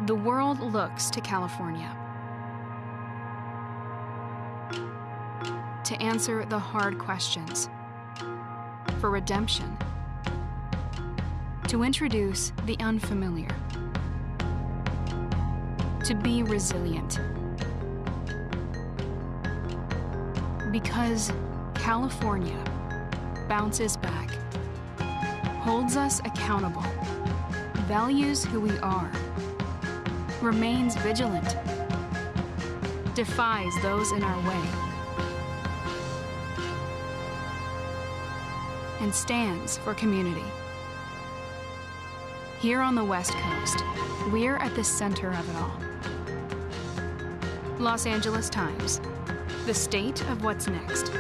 The world looks to California to answer the hard questions, for redemption, to introduce the unfamiliar, to be resilient. Because California bounces back, holds us accountable, values who we are, remains vigilant, defies those in our way, and stands for community. Here on the West Coast, we're at the center of it all. Los Angeles Times, the state of what's next.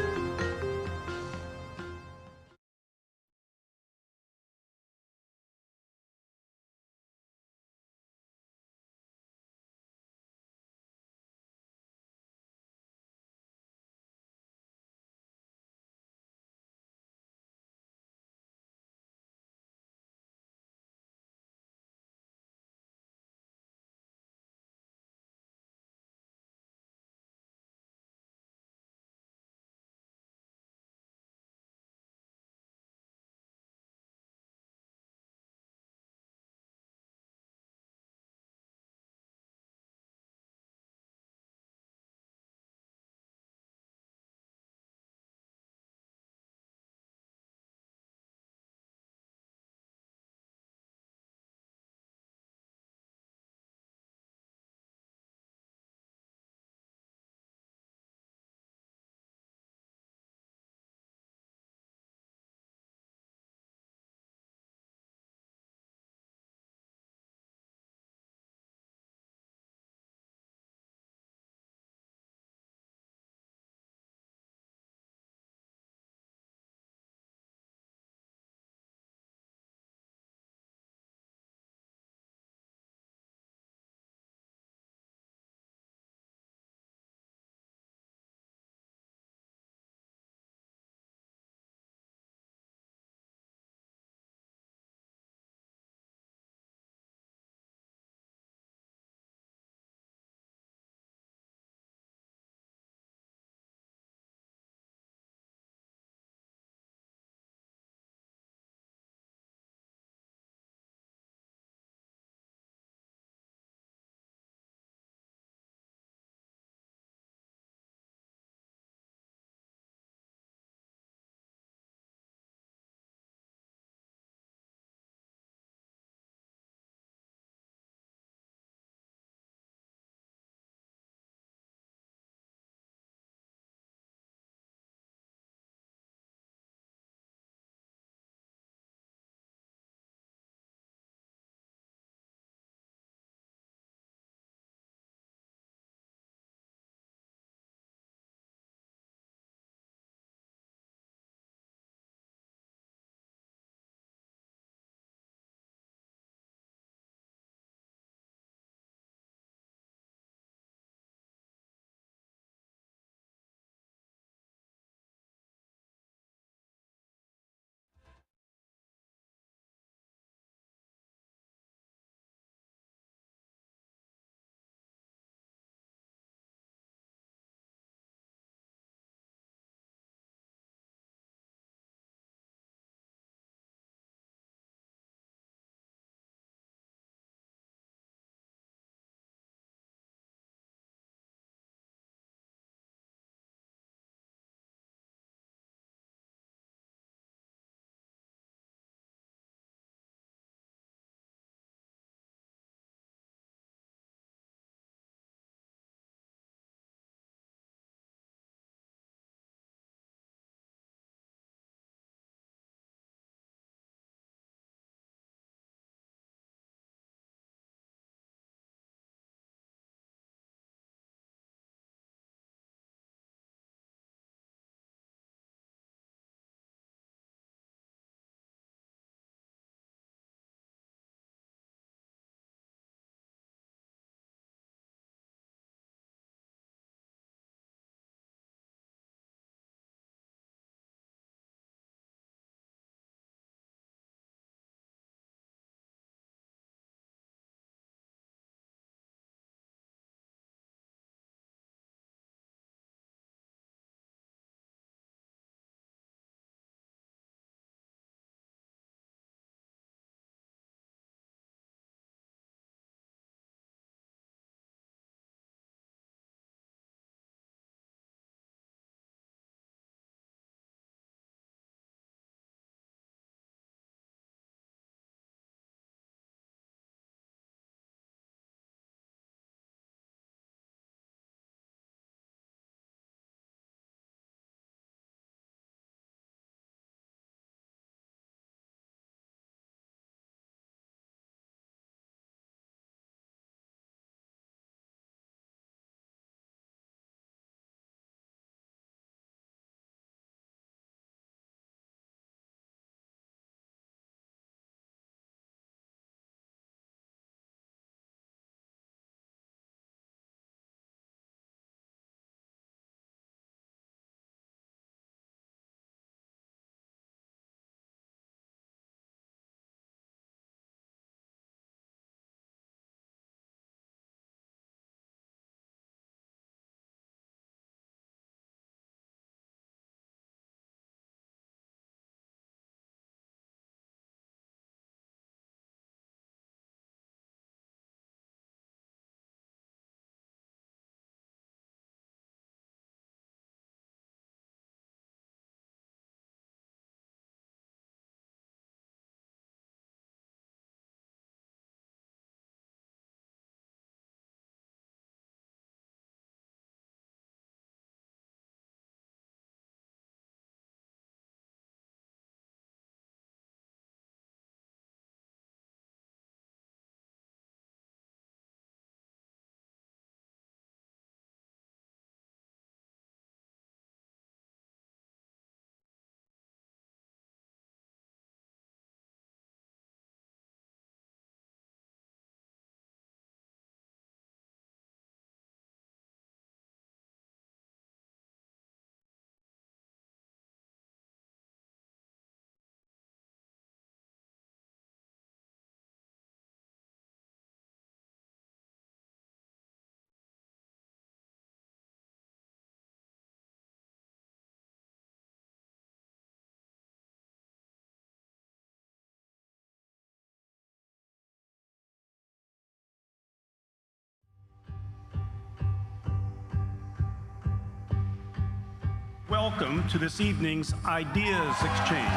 welcome to this evening's Ideas Exchange.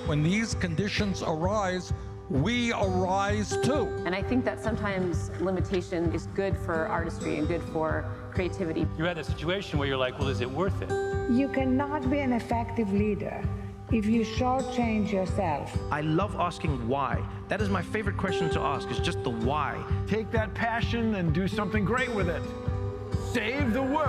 When these conditions arise, we arise too. And I think that sometimes limitation is good for artistry and good for creativity. You're at a situation where you're like, well, is it worth it? You cannot be an effective leader if you shortchange yourself. I love asking why. That is my favorite question to ask, is just the why. Take that passion and do something great with it. Save the world.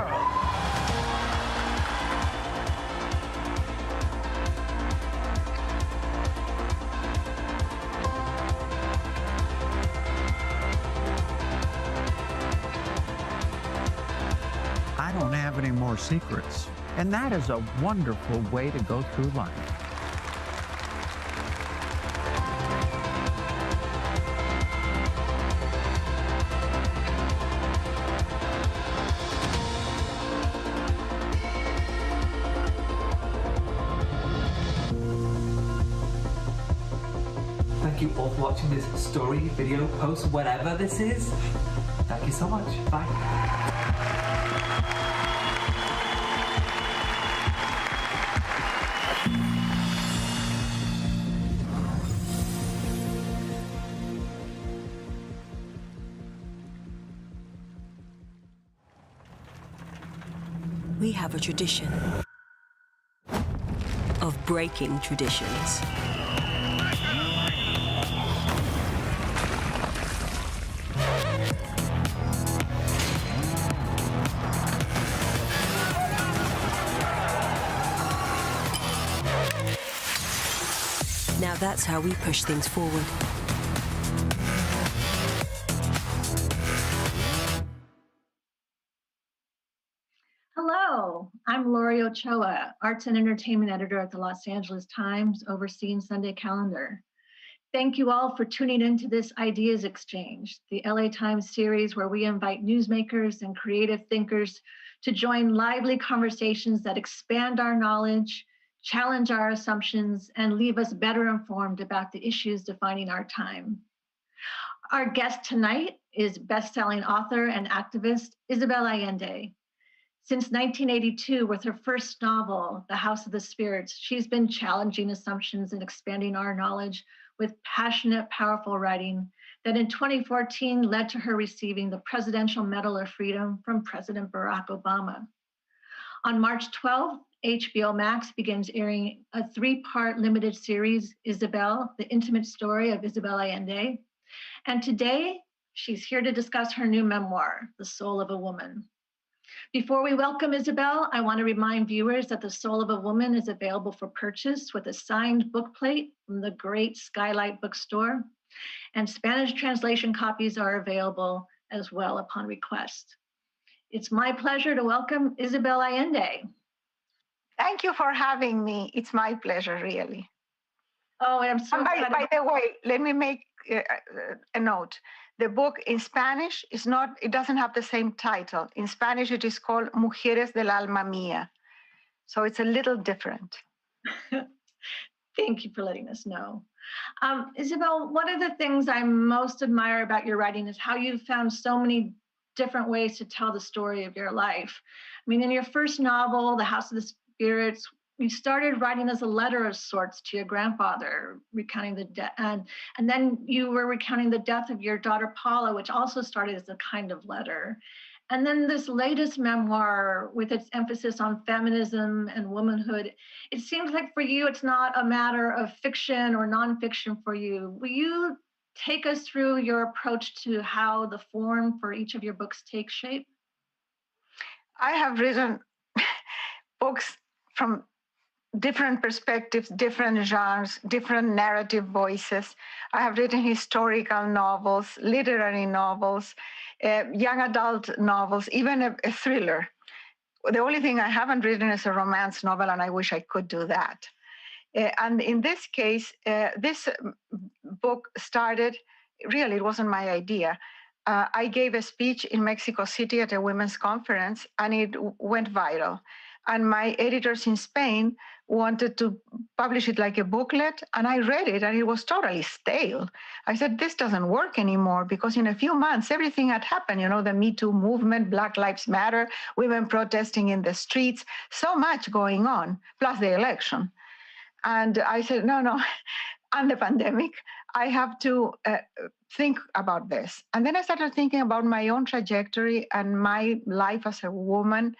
I don't have any more secrets. And that is a wonderful way to go through life. Thank you all for watching this story, video, post, whatever this is. Thank you so much. Bye. We have a tradition of breaking traditions. Now that's how we push things forward. Hello, I'm Laurie Ochoa, Arts and Entertainment Editor at the Los Angeles Times, overseeing Sunday Calendar. Thank you all for tuning into this Ideas Exchange, the LA Times series where we invite newsmakers and creative thinkers to join lively conversations that expand our knowledge, challenge our assumptions, and leave us better informed about the issues defining our time. Our guest tonight is best-selling author and activist Isabel Allende. Since 1982, with her first novel, The House of the Spirits, she's been challenging assumptions and expanding our knowledge with passionate, powerful writing that in 2014 led to her receiving the Presidential Medal of Freedom from President Barack Obama. On March 12th, HBO Max begins airing a 3-part limited series, Isabel, the intimate story of Isabel Allende. And today, she's here to discuss her new memoir, The Soul of a Woman. Before we welcome Isabel, I want to remind viewers that The Soul of a Woman is available for purchase with a signed book plate from the great Skylight Bookstore, and Spanish translation copies are available as well upon request. It's my pleasure to welcome Isabel Allende. Thank you for having me. It's my pleasure, really. Oh, I'm so excited. By the way, let me make a note. The book in Spanish is not, it doesn't have the same title. In Spanish, it is called Mujeres del Alma Mía. So it's a little different. Thank you for letting us know. Isabel, one of the things I most admire about your writing is how you've found so many different ways to tell the story of your life. I mean, in your first novel, The House of the Spirits, you started writing as a letter of sorts to your grandfather, recounting the death, and then you were recounting the death of your daughter Paula, which also started as a kind of letter. And then this latest memoir, with its emphasis on feminism and womanhood, it seems like for you, it's not a matter of fiction or nonfiction for you. Will you take us through your approach to how the form for each of your books takes shape? I have written books from different perspectives, different genres, different narrative voices. I have written historical novels, literary novels, young adult novels, even a thriller. The only thing I haven't written is a romance novel, and I wish I could do that. And in this case, this book started, really, it wasn't my idea. I gave a speech in Mexico City at a women's conference, and it went viral. And my editors in Spain wanted to publish it like a booklet, and I read it, and it was totally stale. I said, this doesn't work anymore, because in a few months, everything had happened, the Me Too movement, Black Lives Matter, women protesting in the streets, so much going on, plus the election. And I said, no, and the pandemic, I have to think about this. And then I started thinking about my own trajectory and my life as a woman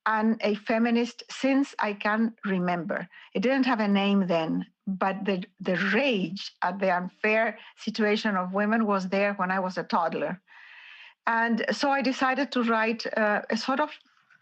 and a feminist since I can remember. It didn't have a name then, but the rage at the unfair situation of women was there when I was a toddler. And so I decided to write a sort of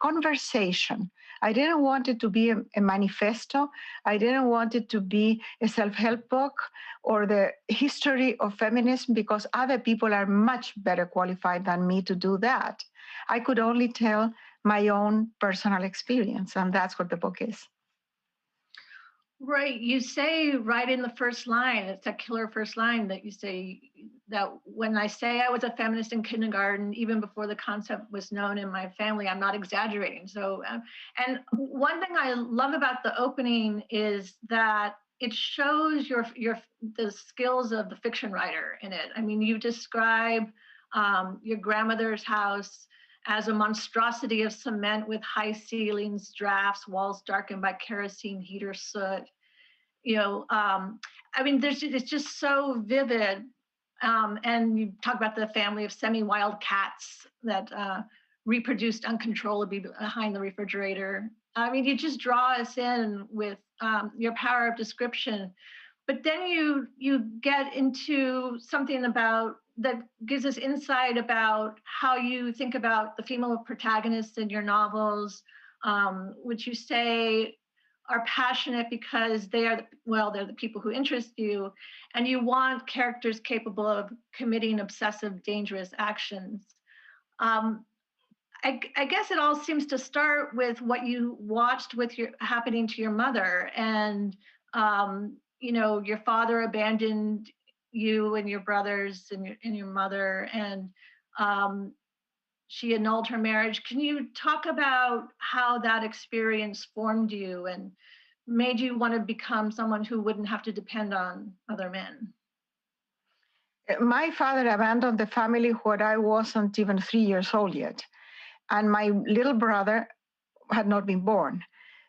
conversation. I didn't want it to be a manifesto. I didn't want it to be a self-help book or the history of feminism, because other people are much better qualified than me to do that. I could only tell my own personal experience, and that's what the book is. Right. You say right in the first line, it's a killer first line that you say that when I say I was a feminist in kindergarten, even before the concept was known in my family, I'm not exaggerating. So, and one thing I love about the opening is that it shows the skills of the fiction writer in it. I mean, you describe your grandmother's house as a monstrosity of cement with high ceilings, drafts, walls darkened by kerosene heater soot. I mean, it's just so vivid. And you talk about the family of semi-wild cats that reproduced uncontrollably behind the refrigerator. I mean, you just draw us in with your power of description. But then you get into something about that gives us insight about how you think about the female protagonists in your novels, which you say are passionate because they're the people who interest you, and you want characters capable of committing obsessive, dangerous actions. I guess it all seems to start with what you watched happening to your mother, and your father abandoned you and your brothers and your mother, and she annulled her marriage. Can you talk about how that experience formed you and made you want to become someone who wouldn't have to depend on other men? My father abandoned the family when I wasn't even 3 years old yet. And my little brother had not been born.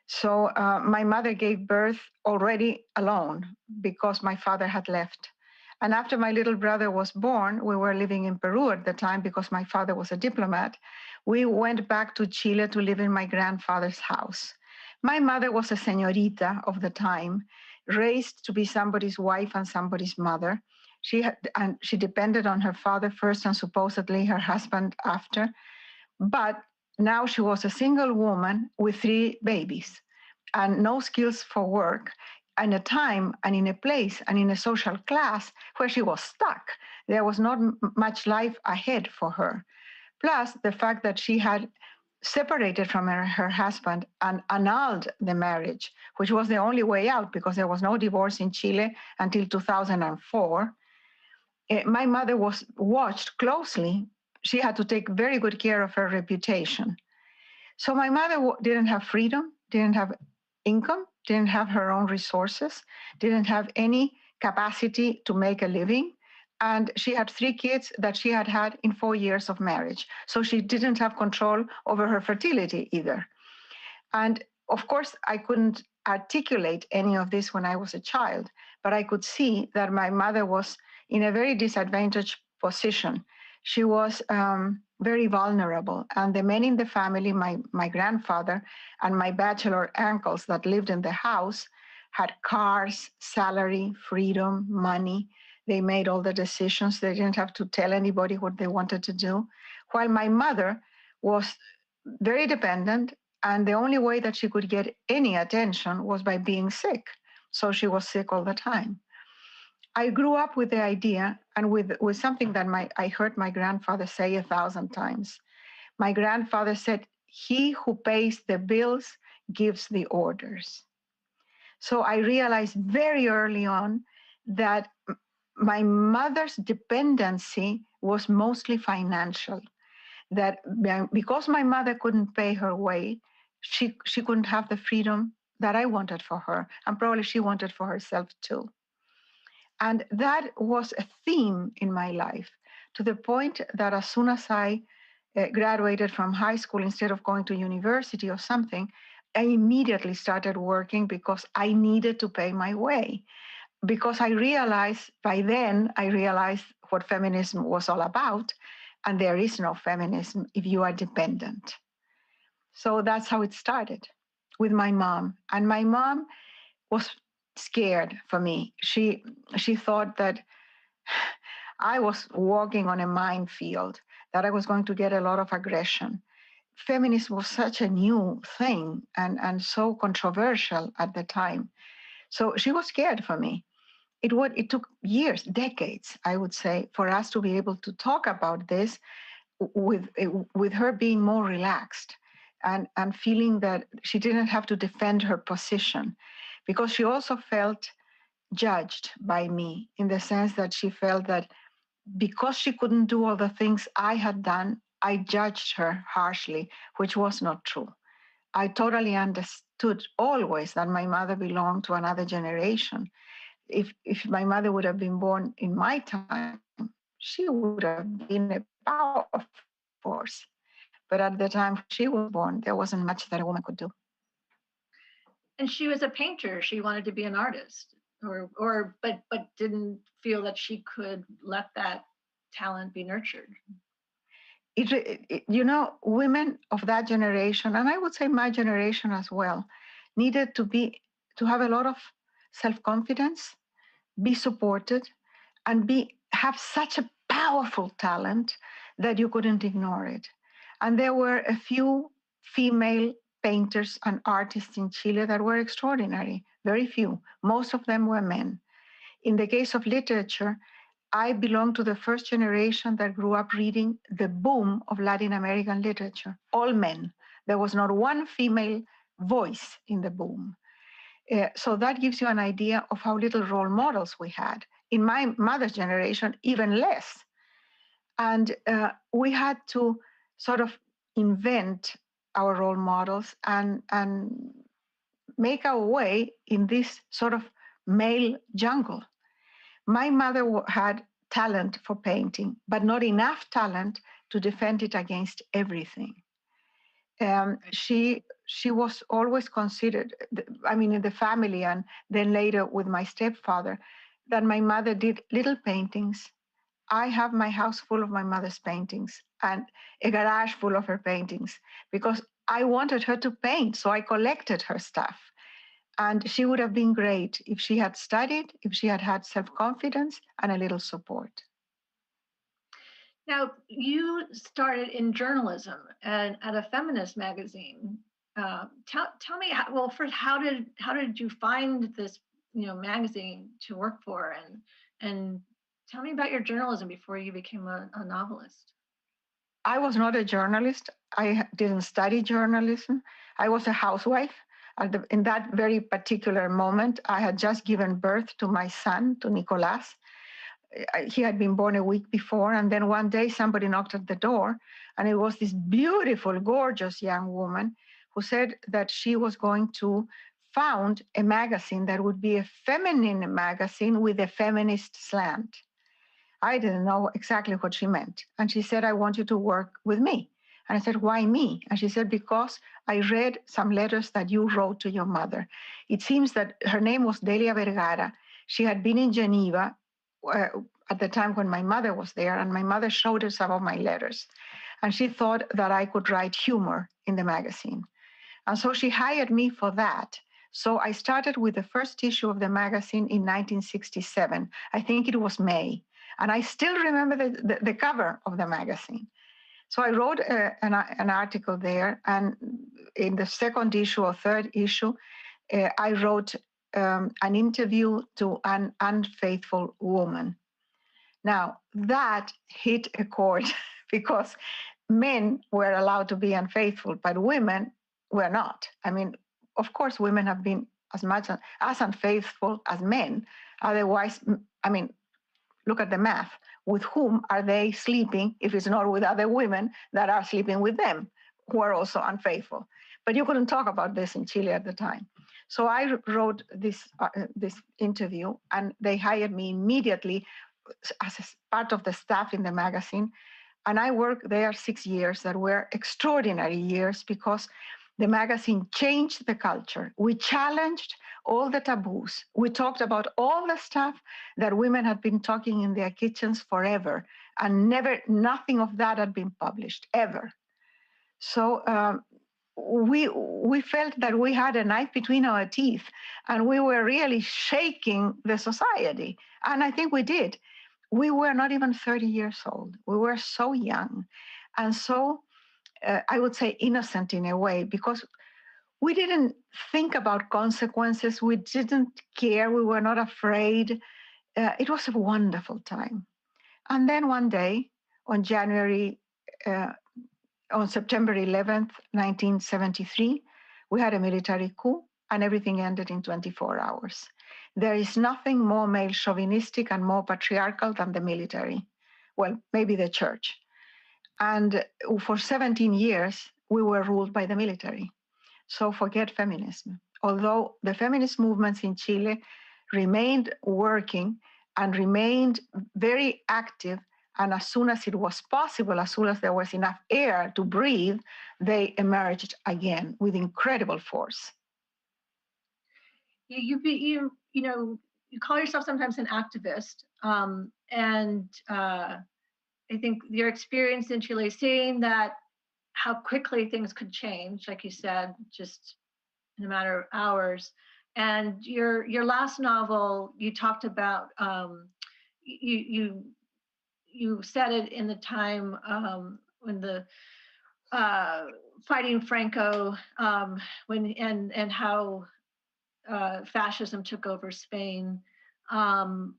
So my mother gave birth already alone because my father had left. And after my little brother was born, we were living in Peru at the time because my father was a diplomat. We went back to Chile to live in my grandfather's house. My mother was a señorita of the time, raised to be somebody's wife and somebody's mother. She depended on her father first and supposedly her husband after. But now she was a single woman with 3 babies and no skills for work, and a time and in a place and in a social class where she was stuck. There was not much life ahead for her. Plus the fact that she had separated from her husband and annulled the marriage, which was the only way out because there was no divorce in Chile until 2004. My mother was watched closely. She had to take very good care of her reputation. So my mother didn't have freedom, didn't have income, didn't have her own resources, didn't have any capacity to make a living. And she had 3 kids that she had had in 4 years of marriage. So she didn't have control over her fertility either. And of course, I couldn't articulate any of this when I was a child, but I could see that my mother was in a very disadvantaged position. She was very vulnerable. And the men in the family, my grandfather and my bachelor uncles that lived in the house, had cars, salary, freedom, money. They made all the decisions. They didn't have to tell anybody what they wanted to do. While my mother was very dependent, and the only way that she could get any attention was by being sick. So she was sick all the time. I grew up with the idea and with something that I heard my grandfather say 1,000 times. My grandfather said, "He who pays the bills gives the orders." So I realized very early on that my mother's dependency was mostly financial, that because my mother couldn't pay her way, she couldn't have the freedom that I wanted for her, and probably she wanted for herself too. And that was a theme in my life, to the point that as soon as I graduated from high school, instead of going to university or something, I immediately started working because I needed to pay my way. Because I realized what feminism was all about, and there is no feminism if you are dependent. So that's how it started, with my mom. And my mom was scared for me. She thought that I was walking on a minefield, that I was going to get a lot of aggression. Feminism was such a new thing and so controversial at the time. So she was scared for me. It took years, decades, I would say, for us to be able to talk about this with her being more relaxed and feeling that she didn't have to defend her position, because she also felt judged by me, in the sense that she felt that because she couldn't do all the things I had done, I judged her harshly, which was not true. I totally understood always that my mother belonged to another generation. If my mother would have been born in my time, she would have been a powerful force. But at the time she was born, there wasn't much that a woman could do. And she was a painter. She wanted to be an artist, but didn't feel that she could let that talent be nurtured. Women of that generation, and I would say my generation as well, needed to have a lot of self-confidence, be supported, and have such a powerful talent that you couldn't ignore it. And there were a few female painters and artists in Chile that were extraordinary, very few. Most of them were men. In the case of literature, I belong to the first generation that grew up reading the boom of Latin American literature, all men. There was not one female voice in the boom. So that gives you an idea of how little role models we had. In my mother's generation, even less. And we had to sort of invent our role models and make our way in this sort of male jungle. My mother had talent for painting, but not enough talent to defend it against everything. She was always considered, in the family and then later with my stepfather, that my mother did little paintings. I have my house full of my mother's paintings and a garage full of her paintings because I wanted her to paint, so I collected her stuff. And she would have been great if she had studied, if she had had self-confidence and a little support. Now, you started in journalism and at a feminist magazine. Tell me, how did you find this, magazine to work for, and tell me about your journalism before you became a novelist. I was not a journalist. I didn't study journalism. I was a housewife. In that very particular moment, I had just given birth to my son, to Nicolas. He had been born a week before, and then one day somebody knocked at the door, and it was this beautiful, gorgeous young woman who said that she was going to found a magazine that would be a feminine magazine with a feminist slant. I didn't know exactly what she meant. And she said, I want you to work with me. And I said, why me? And she said, because I read some letters that you wrote to your mother. It seems that her name was Delia Vergara. She had been in Geneva at the time when my mother was there, and my mother showed her some of my letters. And she thought that I could write humor in the magazine. And so she hired me for that. So I started with the first issue of the magazine in 1967. I think it was May. And I still remember the cover of the magazine. So I wrote an article there. And in the second issue or third issue, I wrote an interview to an unfaithful woman. Now, that hit a chord because men were allowed to be unfaithful, but women were not. I mean, of course, women have been as unfaithful as men. Otherwise, look at the math. With whom are they sleeping if it's not with other women that are sleeping with them, who are also unfaithful? But you couldn't talk about this in Chile at the time. So I wrote this interview, and they hired me immediately as a part of the staff in the magazine. And I worked there 6 years that were extraordinary years because the magazine changed the culture. We challenged all the taboos. We talked about all the stuff that women had been talking in their kitchens forever, and nothing of that had been published, ever. So we felt that we had a knife between our teeth, and we were really shaking the society. And I think we did. We were not even 30 years old. We were so young and so, I would say, innocent in a way, because we didn't think about consequences. We didn't care. We were not afraid. It was a wonderful time. And then one day, on September 11th, 1973, we had a military coup, and everything ended in 24 hours. There is nothing more male chauvinistic and more patriarchal than the military. Well, maybe the church. And for 17 years, we were ruled by the military. So forget feminism. Although the feminist movements in Chile remained working and remained very active, and as soon as it was possible, as soon as there was enough air to breathe, they emerged again with incredible force. You call yourself sometimes an activist, and I think your experience in Chile, seeing that how quickly things could change, like you said, just in a matter of hours. And your last novel, you talked about you said it in the time when the fighting Franco, and how fascism took over Spain. And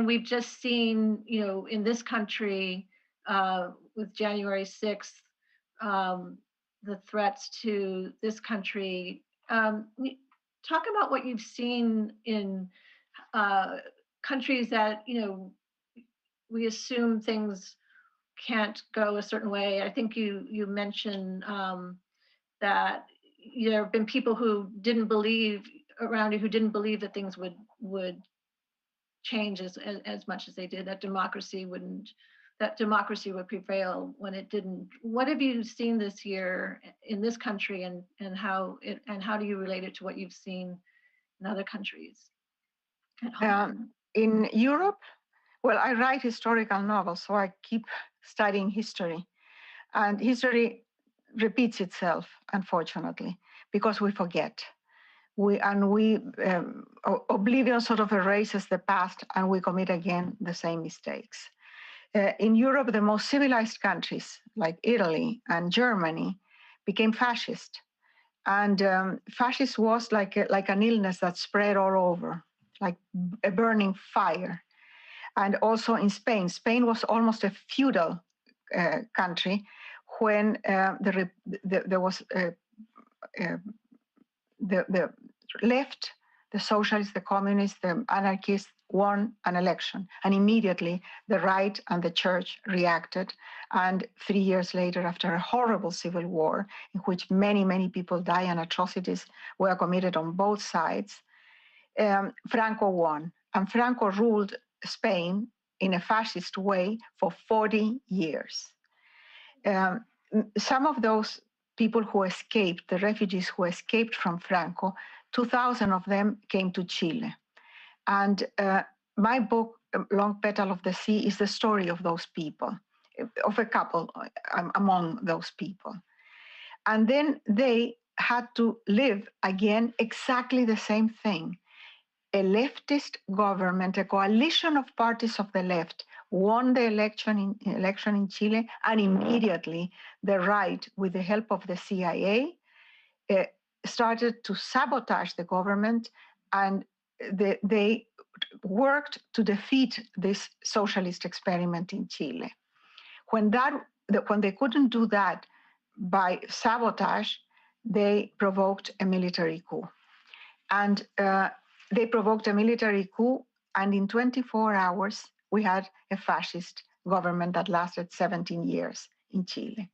we've just seen, in this country with January 6th, the threats to this country. Talk about what you've seen in countries that, we assume things can't go a certain way. I think you mentioned that there have been people who didn't believe around you, who didn't believe that things would change as much as they did, that democracy would prevail when it didn't. What have you seen this year in this country, and how do you relate it to what you've seen in other countries at home? In Europe, well, I write historical novels, so I keep studying history. And history repeats itself, unfortunately, because we forget. Oblivion sort of erases the past, and we commit again the same mistakes. In Europe, the most civilized countries like Italy and Germany became fascist. And fascism was like an illness that spread all over, like a burning fire. And also in Spain. Spain was almost a feudal country when there was the left, the socialists, the communists, the anarchists won an election. And immediately the right and the church reacted. And 3 years later, after a horrible civil war in which many, many people died and atrocities were committed on both sides, Franco won. And Franco ruled Spain in a fascist way for 40 years. Some of those people who escaped, the refugees who escaped from Franco, 2,000 of them came to Chile. And my book, Long Petal of the Sea, is the story of those people, of a couple among those people. And then they had to live again exactly the same thing. A leftist government, a coalition of parties of the left, won the election in Chile, and immediately the right, with the help of the CIA, started to sabotage the government, and they worked to defeat this socialist experiment in Chile. When they couldn't do that by sabotage, they provoked a military coup. And they provoked a military coup, and in 24 hours, we had a fascist government that lasted 17 years in Chile.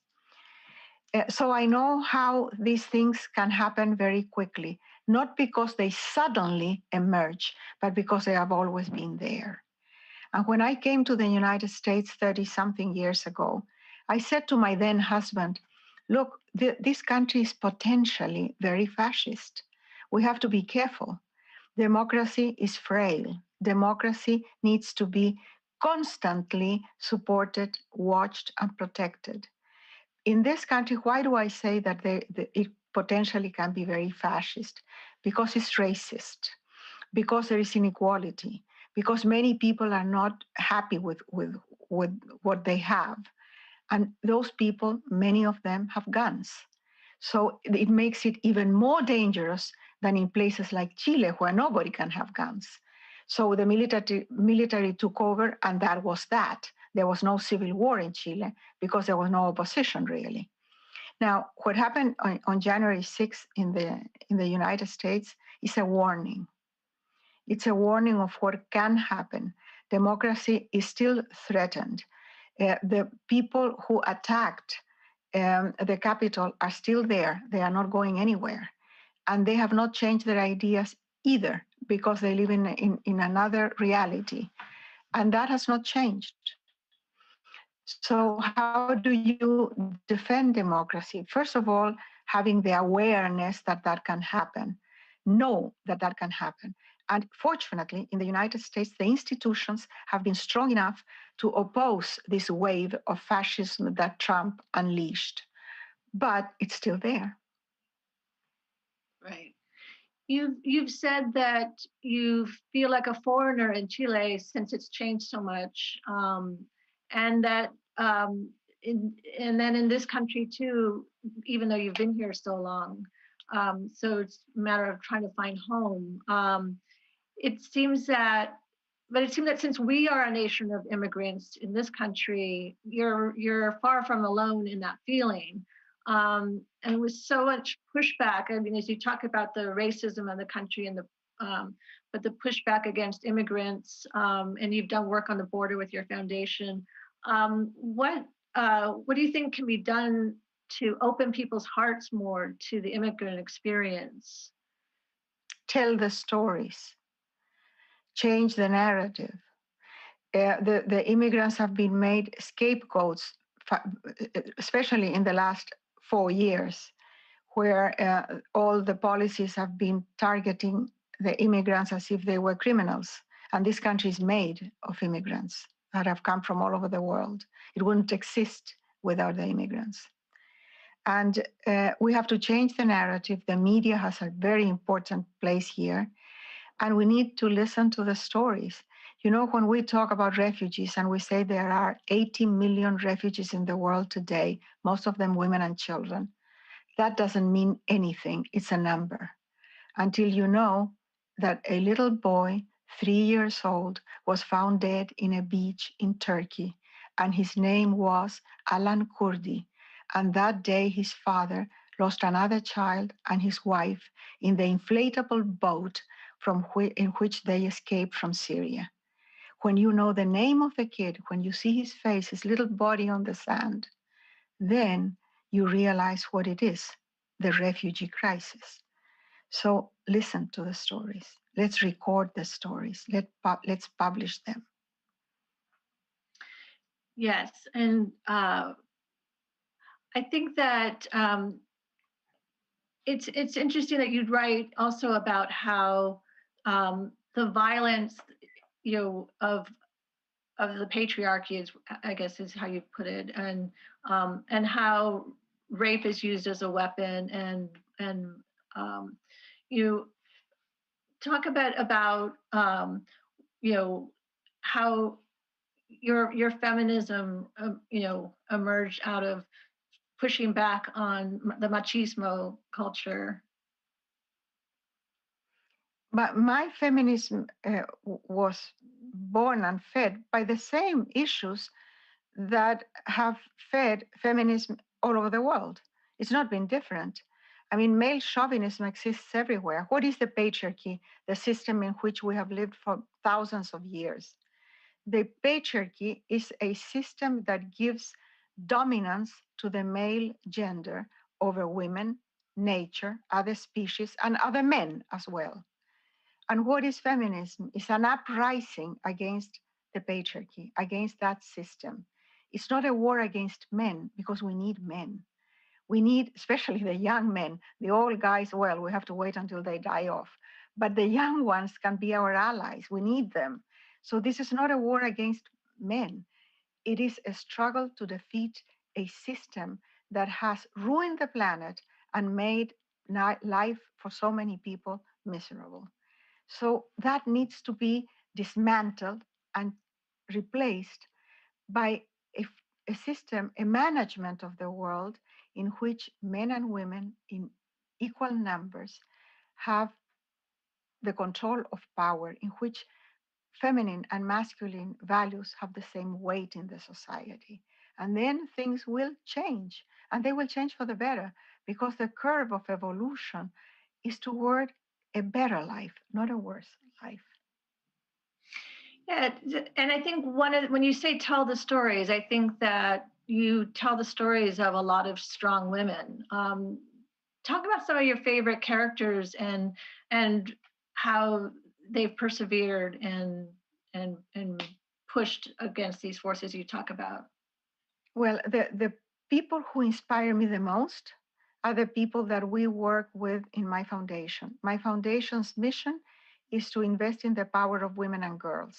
So I know how these things can happen very quickly, not because they suddenly emerge, but because they have always been there. And when I came to the United States 30 something years ago, I said to my then husband, look, this country is potentially very fascist. We have to be careful. Democracy is frail. Democracy needs to be constantly supported, watched, and protected. In this country, why do I say that it potentially can be very fascist? Because it's racist, because there is inequality, because many people are not happy with what they have. And those people, many of them have guns. So it makes it even more dangerous than in places like Chile, where nobody can have guns. So the military took over, and that was that. There was no civil war in Chile because there was no opposition, really. Now, what happened on January 6th in the United States is a warning. It's a warning of what can happen. Democracy is still threatened. The people who attacked the Capitol are still there. They are not going anywhere. And they have not changed their ideas either, because they live in another reality. And that has not changed. So how do you defend democracy? First of all, having the awareness that that can happen, know that that can happen. And fortunately, in the United States, the institutions have been strong enough to oppose this wave of fascism that Trump unleashed. But it's still there. Right. You've said that you feel like a foreigner in Chile since it's changed so much, and that and then in this country too, even though you've been here so long, so it's a matter of trying to find home. It seems that since we are a nation of immigrants in this country, you're far from alone in that feeling. And with so much pushback, I mean, as you talk about the racism of the country and but the pushback against immigrants, and you've done work on the border with your foundation. What do you think can be done to open people's hearts more to the immigrant experience? Tell the stories. Change the narrative. The immigrants have been made scapegoats, especially in the last 4 years, where all the policies have been targeting the immigrants as if they were criminals. And this country is made of immigrants that have come from all over the world. It wouldn't exist without the immigrants. And we have to change the narrative. The media has a very important place here. And we need to listen to the stories. You know, when we talk about refugees and we say there are 80 million refugees in the world today, most of them women and children, that doesn't mean anything. It's a number. Until you know that a little boy, 3 years old, was found dead in a beach in Turkey, and his name was Alan Kurdi. And that day, his father lost another child and his wife in the inflatable boat in which they escaped from Syria. When you know the name of the kid, when you see his face, his little body on the sand, then you realize what it is, the refugee crisis. So listen to the stories. Let's record the stories. Let's publish them. Yes, and I think that it's interesting that you'd write also about how the violence, of the patriarchy is, I guess, is how you put it, and how rape is used as a weapon, and you talk about how your feminism emerged out of pushing back on the machismo culture. But my feminism was born and fed by the same issues that have fed feminism all over the world. It's not been different. I mean, male chauvinism exists everywhere. What is the patriarchy? The system in which we have lived for thousands of years. The patriarchy is a system that gives dominance to the male gender over women, nature, other species, and other men as well. And what is feminism? It's an uprising against the patriarchy, against that system. It's not a war against men, because we need men. We need, especially the young men, the old guys, well, we have to wait until they die off. But the young ones can be our allies. We need them. So this is not a war against men. It is a struggle to defeat a system that has ruined the planet and made life for so many people miserable. So that needs to be dismantled and replaced by a system, a management of the world in which men and women in equal numbers have the control of power, in which feminine and masculine values have the same weight in the society. And then things will change, and they will change for the better, because the curve of evolution is toward a better life, not a worse life. Yeah, and I think when you say tell the stories, I think that you tell the stories of a lot of strong women. Talk about some of your favorite characters and how they've persevered and pushed against these forces you talk about. Well, the people who inspire me the most are the people that we work with in my foundation. My foundation's mission is to invest in the power of women and girls.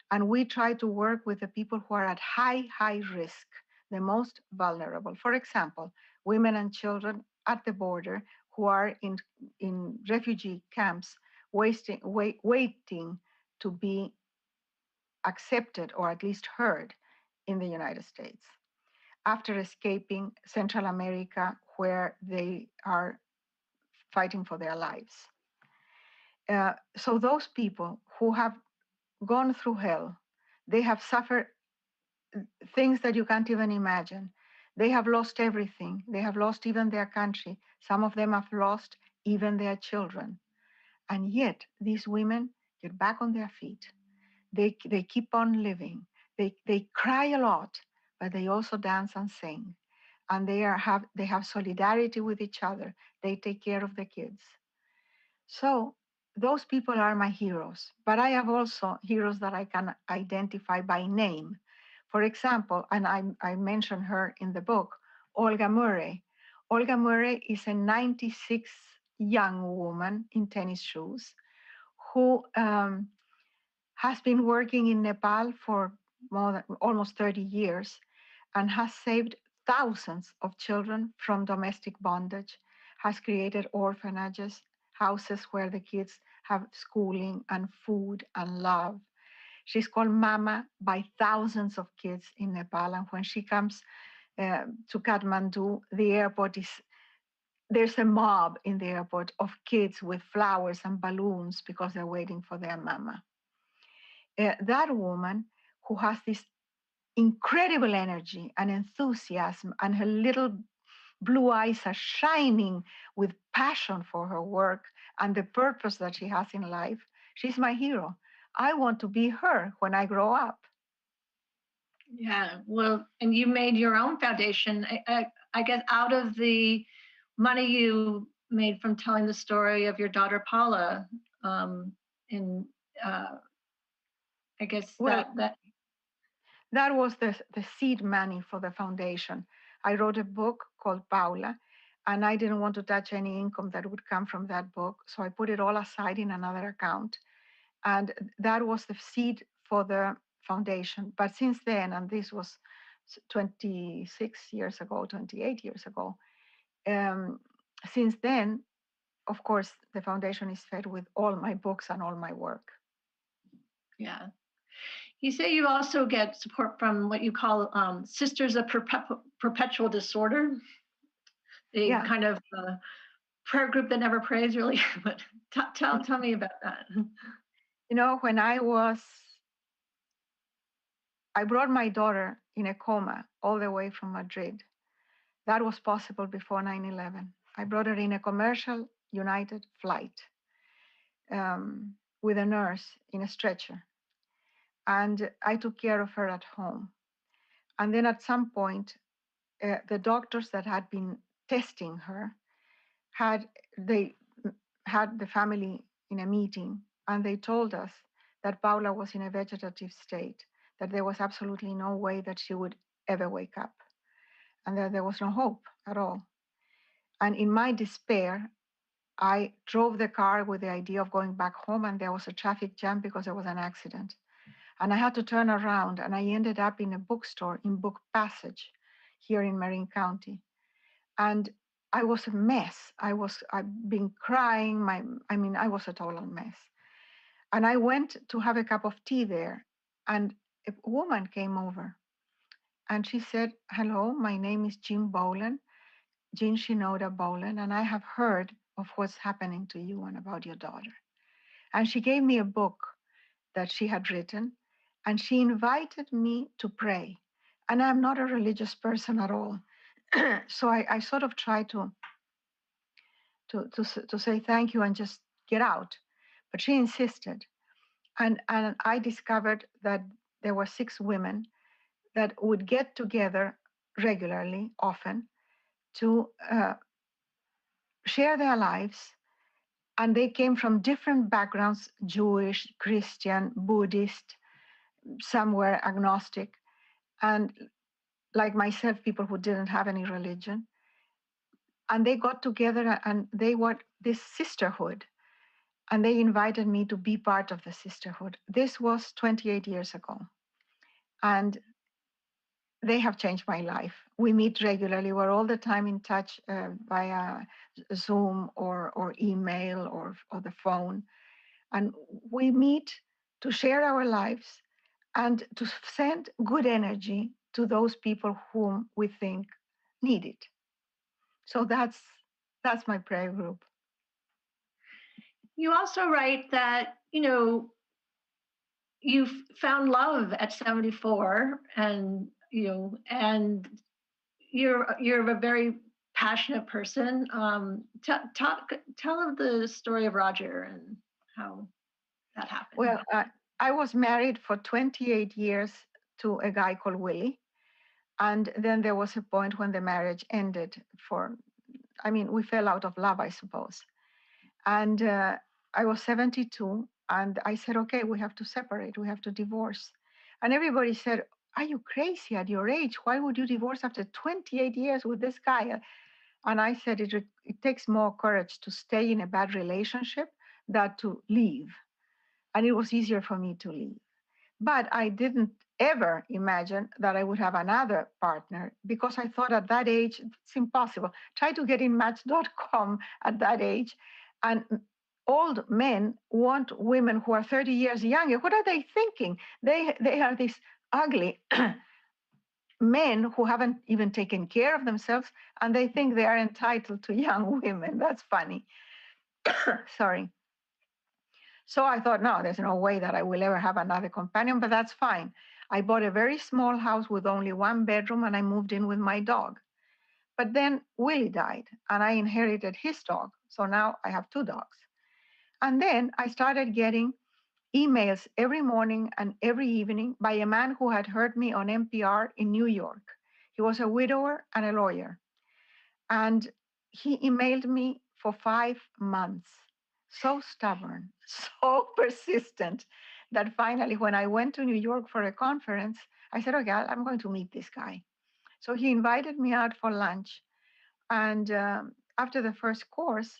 And we try to work with the people who are at high risk, the most vulnerable. For example, women and children at the border who are in refugee camps waiting to be accepted or at least heard in the United States after escaping Central America, where they are fighting for their lives. So those people who have gone through hell, they have suffered things that you can't even imagine. They have lost everything. They have lost even their country. Some of them have lost even their children. And yet these women get back on their feet. They keep on living. They cry a lot, but they also dance and sing. And they have solidarity with each other. They take care of the kids. So those people are my heroes. But I have also heroes that I can identify by name. For example, and I mentioned her in the book, Olga Murray. Olga Murray is a 96 young woman in tennis shoes who has been working in Nepal for almost 30 years and has saved thousands of children from domestic bondage, has created orphanages, houses where the kids have schooling and food and love. She's called Mama by thousands of kids in Nepal. And when she comes to Kathmandu, the airport there's a mob in the airport of kids with flowers and balloons because they're waiting for their mama. That woman who has this incredible energy and enthusiasm, and her little blue eyes are shining with passion for her work and the purpose that she has in life. She's my hero. I want to be her when I grow up. Yeah, well, and you made your own foundation, I guess, out of the money you made from telling the story of your daughter Paula. I guess that was the seed money for the foundation. I wrote a book called Paula, and I didn't want to touch any income that would come from that book. So I put it all aside in another account. And that was the seed for the foundation. But since then, and this was 26 years ago, 28 years ago, since then, of course, the foundation is fed with all my books and all my work. Yeah. You say you also get support from what you call Sisters of Perpetual Disorder, a kind of prayer group that never prays, really. But tell me about that. You know, when I brought my daughter in a coma all the way from Madrid. That was possible before 9/11. I brought her in a commercial United flight with a nurse in a stretcher. And I took care of her at home. And then at some point, the doctors that had been testing her had the family in a meeting, and they told us that Paula was in a vegetative state, that there was absolutely no way that she would ever wake up, and that there was no hope at all. And in my despair, I drove the car with the idea of going back home, and there was a traffic jam because there was an accident. And I had to turn around, and I ended up in a bookstore in Book Passage here in Marin County. And I was a mess. I've been crying. I was a total mess. And I went to have a cup of tea there, and a woman came over, and she said, "Hello, my name is Jean Shinoda Boland, and I have heard of what's happening to you and about your daughter." And she gave me a book that she had written, and she invited me to pray. And I'm not a religious person at all. So I sort of tried to say thank you and just get out. But she insisted. And I discovered that there were 6 women that would get together regularly, often, to share their lives. And they came from different backgrounds: Jewish, Christian, Buddhist, some were agnostic, and like myself, people who didn't have any religion. And they got together, and they were this sisterhood. And they invited me to be part of the sisterhood. This was 28 years ago. And they have changed my life. We meet regularly. We're all the time in touch via Zoom or email or the phone. And we meet to share our lives and to send good energy to those people whom we think need it. So that's my prayer group. You also write that, you found love at 74, and and you're a very passionate person. Tell of the story of Roger and how that happened. Well, I was married for 28 years to a guy called Willie. And then there was a point when the marriage ended we fell out of love, I suppose. And I was 72, and I said, okay, we have to separate, we have to divorce. And everybody said, are you crazy at your age? Why would you divorce after 28 years with this guy? And I said, it takes more courage to stay in a bad relationship than to leave. And it was easier for me to leave. But I didn't ever imagine that I would have another partner, because I thought at that age, it's impossible. Try to get in Match.com at that age. And old men want women who are 30 years younger. What are they thinking? They are these ugly men who haven't even taken care of themselves, and they think they are entitled to young women. That's funny. Sorry. So I thought, no, there's no way that I will ever have another companion, but that's fine. I bought a very small house with only 1 bedroom, and I moved in with my dog. But then Willie died, and I inherited his dog. So now I have 2 dogs. And then I started getting emails every morning and every evening by a man who had heard me on NPR in New York. He was a widower and a lawyer. And he emailed me for 5 months. So stubborn, so persistent, that finally, when I went to New York for a conference, I said, okay, I'm going to meet this guy. So he invited me out for lunch. And after the first course,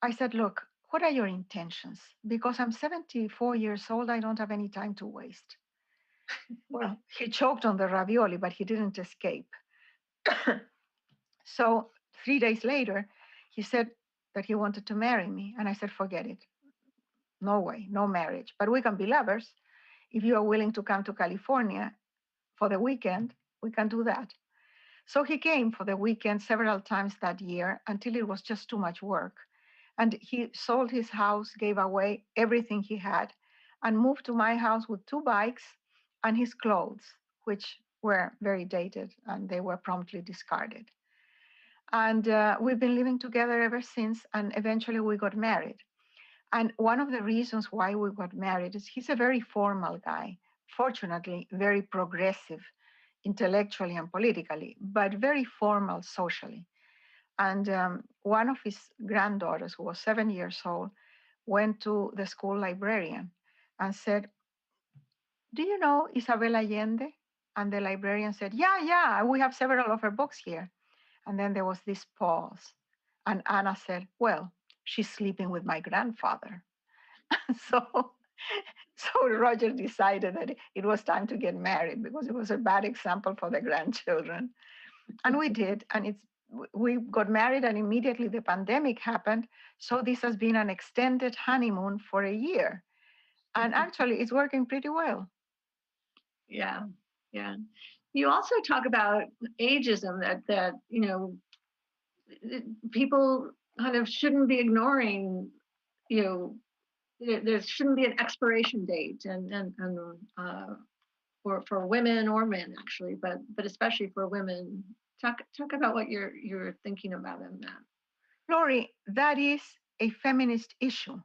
I said, look, what are your intentions? Because I'm 74 years old, I don't have any time to waste. Well, he choked on the ravioli, but he didn't escape. So 3 days later, he said that he wanted to marry me. And I said, forget it. No way, no marriage. But we can be lovers. If you are willing to come to California for the weekend, we can do that. So he came for the weekend several times that year until it was just too much work. And he sold his house, gave away everything he had, and moved to my house with 2 bikes and his clothes, which were very dated, and they were promptly discarded. And we've been living together ever since, and eventually we got married. And one of the reasons why we got married is he's a very formal guy, fortunately, very progressive intellectually and politically, but very formal socially. And one of his granddaughters, who was 7 years old, went to the school librarian and said, "Do you know Isabel Allende?" And the librarian said, yeah, we have several of her books here. And then there was this pause. And Anna said, "Well, she's sleeping with my grandfather." so, so Roger decided that it was time to get married because it was a bad example for the grandchildren. And we did. And we got married, and immediately the pandemic happened. So this has been an extended honeymoon for a year. And actually, it's working pretty well. Yeah, yeah. You also talk about ageism, that people kind of shouldn't be ignoring. There shouldn't be an expiration date, and for women or men actually, but especially for women. Talk about what you're thinking about in that. Laurie, that is a feminist issue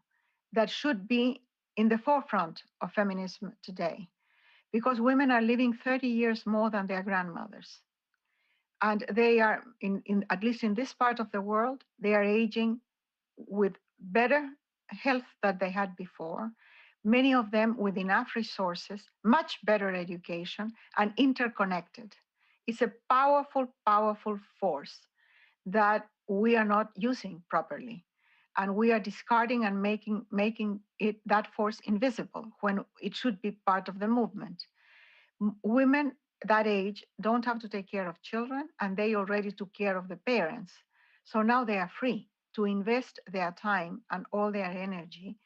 that should be in the forefront of feminism today, because women are living 30 years more than their grandmothers. And they are, at least in this part of the world, they are aging with better health than they had before, many of them with enough resources, much better education, and interconnected. It's a powerful, powerful force that we are not using properly. And we are discarding and making that force invisible when it should be part of the movement. Women that age don't have to take care of children, and they already took care of the parents. So now they are free to invest their time and all their energy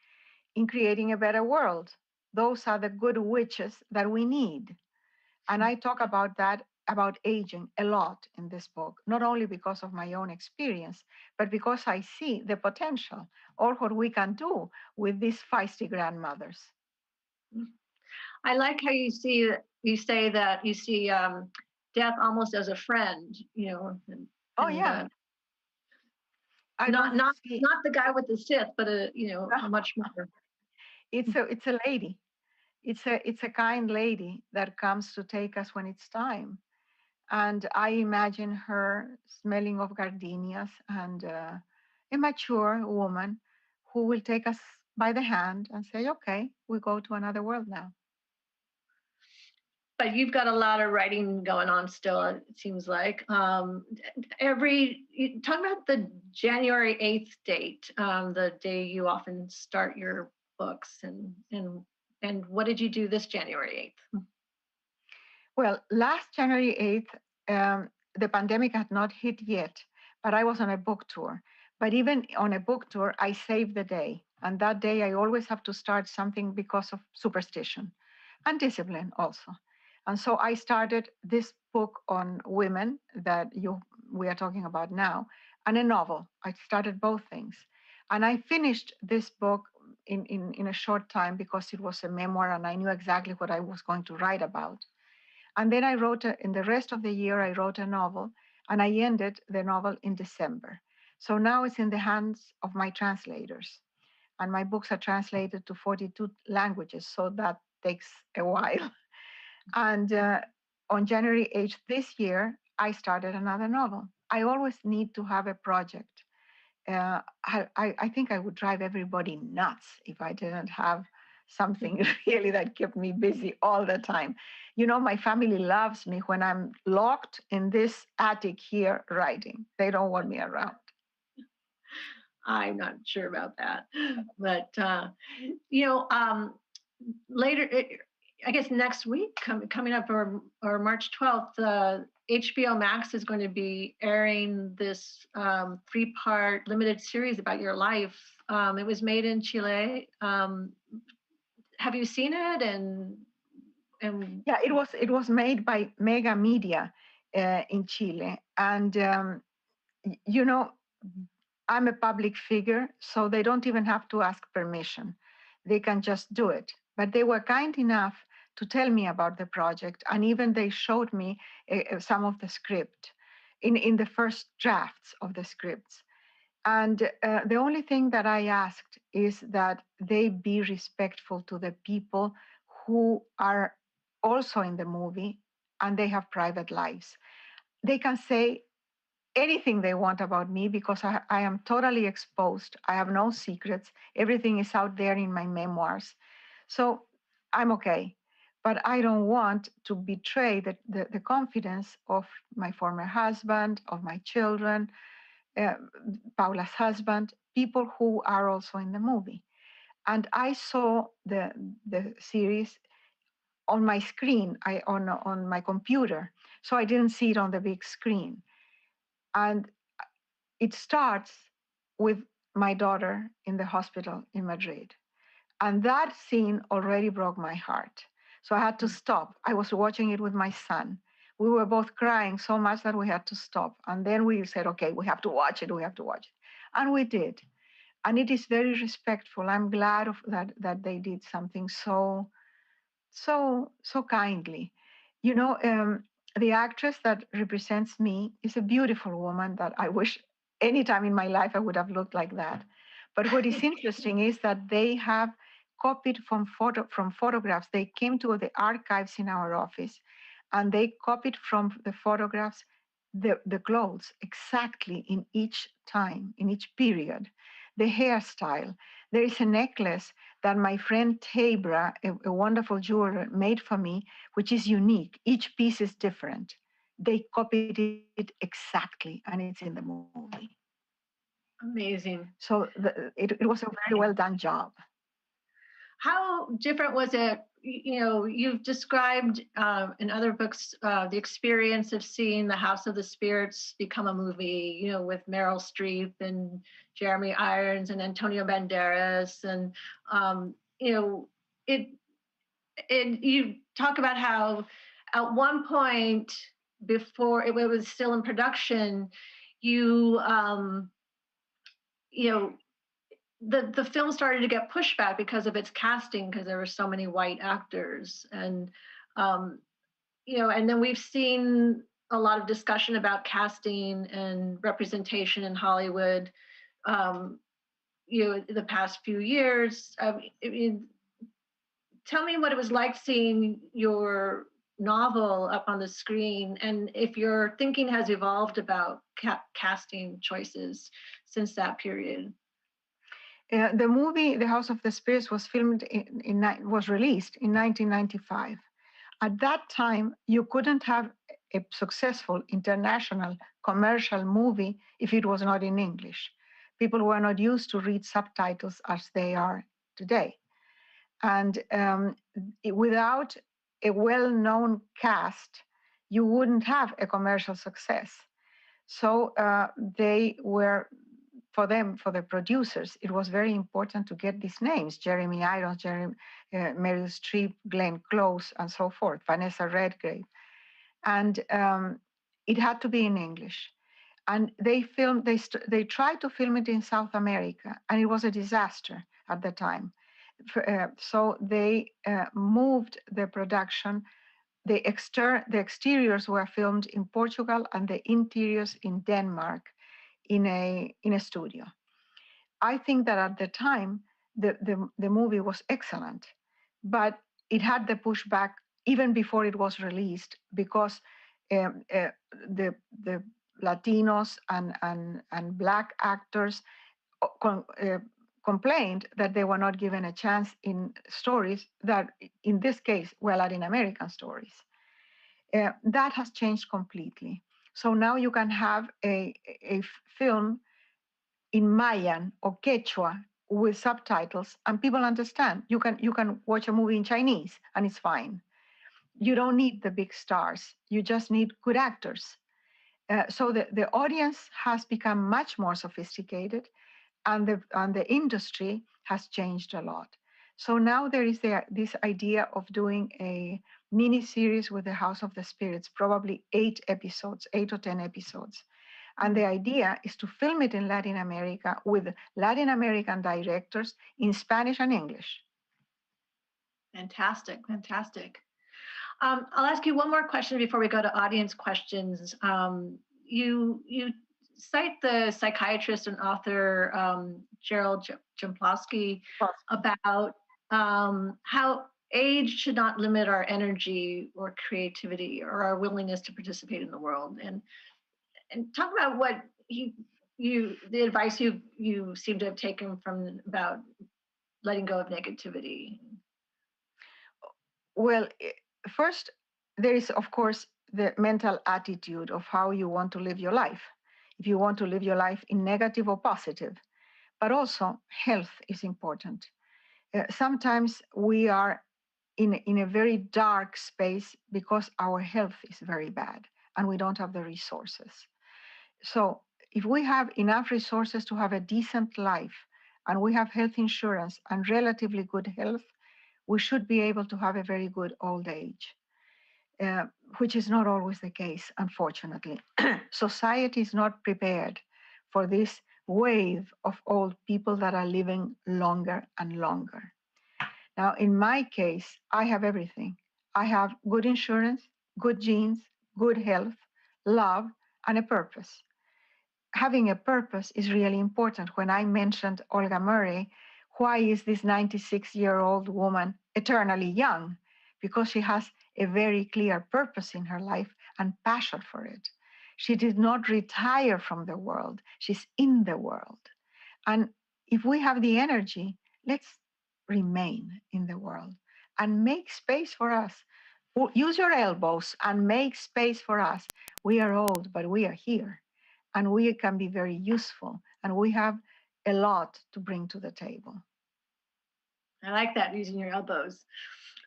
in creating a better world. Those are the good witches that we need. And I talk about that, about aging, a lot in this book, not only because of my own experience, but because I see the potential, or what we can do with these feisty grandmothers. I like how you say that you see death almost as a friend, not the guy with the Sith, but a much more. It's a lady. It's a kind lady that comes to take us when it's time. And I imagine her smelling of gardenias and a mature woman who will take us by the hand and say, "Okay, we go to another world now." But you've got a lot of writing going on still, it seems like. Talk about the January 8th date, the day you often start your books, and what did you do this January 8th? Well, last January 8th, the pandemic had not hit yet, but I was on a book tour. But even on a book tour, I saved the day. And that day, I always have to start something because of superstition and discipline also. And so I started this book on women that we are talking about now, and a novel. I started both things. And I finished this book in a short time because it was a memoir and I knew exactly what I was going to write about. And then I wrote, in the rest of the year, I wrote a novel, and I ended the novel in December. So now it's in the hands of my translators. And my books are translated to 42 languages, so that takes a while. And on January 8th this year, I started another novel. I always need to have a project. I think I would drive everybody nuts if I didn't have something really that kept me busy all the time. My family loves me when I'm locked in this attic here writing. They don't want me around. I'm not sure about that. But, later, I guess next week, coming up, or March 12th, HBO Max is going to be airing this 3-part limited series about your life. It was made in Chile. Have you seen it? And yeah, it was made by Mega Media in Chile, and I'm a public figure, so they don't even have to ask permission. They can just do it. But they were kind enough to tell me about the project, and even they showed me some of the script in the first drafts of the scripts. And the only thing that I asked is that they be respectful to the people who are also in the movie and they have private lives. They can say anything they want about me because I am totally exposed. I have no secrets. Everything is out there in my memoirs. So I'm okay. But I don't want to betray the confidence of my former husband, of my children, Paula's husband, people who are also in the movie. And I saw the series on my screen, on my computer. So I didn't see it on the big screen. And it starts with my daughter in the hospital in Madrid. And that scene already broke my heart. So I had to stop. I was watching it with my son. We were both crying so much that we had to stop. And then we said, okay, we have to watch it. We have to watch it. And we did. And it is very respectful. I'm glad that they did something so kindly. You know, the actress that represents me is a beautiful woman that I wish any time in my life I would have looked like that. But what is interesting is that they have copied from photographs. They came to the archives in our office, and they copied from the photographs the clothes exactly in each time, in each period, the hairstyle. There is a necklace that my friend Tabra, a wonderful jeweler, made for me, which is unique. Each piece is different. They copied it exactly, and it's in the movie. Amazing. So it was a very well done job. How different was it? You know, you've described in other books the experience of seeing The House of the Spirits become a movie, you know, with Meryl Streep and Jeremy Irons and Antonio Banderas. And, you know, you talk about how at one point before it was still in production, you know, the film started to get pushback because of its casting, because there were so many white actors. And you know, and then we've seen a lot of discussion about casting and representation in Hollywood, you know, the past few years. I mean, tell me what it was like seeing your novel up on the screen, and if your thinking has evolved about casting choices since that period. The movie The House of the Spirits was was released in 1995. At that time, you couldn't have a successful international commercial movie if it was not in English. People were not used to read subtitles as they are today. And without a well-known cast, you wouldn't have a commercial success. So they were, for the producers, it was very important to get these names: Jeremy Irons, Meryl Streep, Glenn Close, and so forth, Vanessa Redgrave. And it had to be in English. And they tried to film it in South America, and it was a disaster at the time. So they moved the production. The exteriors were filmed in Portugal and the interiors in Denmark, in a studio. I think that at the time the movie was excellent, but it had the pushback even before it was released, because the Latinos and Black actors complained that they were not given a chance in stories that, in this case, were Latin American stories. That has changed completely. So now you can have a film in Mayan or Quechua with subtitles, and people understand. You can watch a movie in Chinese, and it's fine. You don't need the big stars. You just need good actors. So the audience has become much more sophisticated, and the industry has changed a lot. So now there is this idea of doing a mini series with the House of the Spirits, probably 8 or 10 episodes. And the idea is to film it in Latin America with Latin American directors in Spanish and English. Fantastic, fantastic. I'll ask you one more question before we go to audience questions. You cite the psychiatrist and author Gerald Jampolsky about how age should not limit our energy or creativity or our willingness to participate in the world. And talk about what the advice you seem to have taken from about letting go of negativity. Well, first, there is, of course, the mental attitude of how you want to live your life. If you want to live your life in negative or positive, but also health is important. Sometimes we are in a very dark space because our health is very bad and we don't have the resources. So if we have enough resources to have a decent life and we have health insurance and relatively good health, we should be able to have a very good old age, which is not always the case, unfortunately. Society is not prepared for this wave of old people that are living longer and longer. Now, in my case, I have everything. I have good insurance, good genes, good health, love, and a purpose. Having a purpose is really important. When I mentioned Olga Murray, why is this 96-year-old woman eternally young? Because she has a very clear purpose in her life and passion for it. She did not retire from the world. She's in the world. And if we have the energy, let's remain in the world and make space for us. Use your elbows and make space for us. We are old, but we are here. And we can be very useful. And we have a lot to bring to the table. I like that, using your elbows.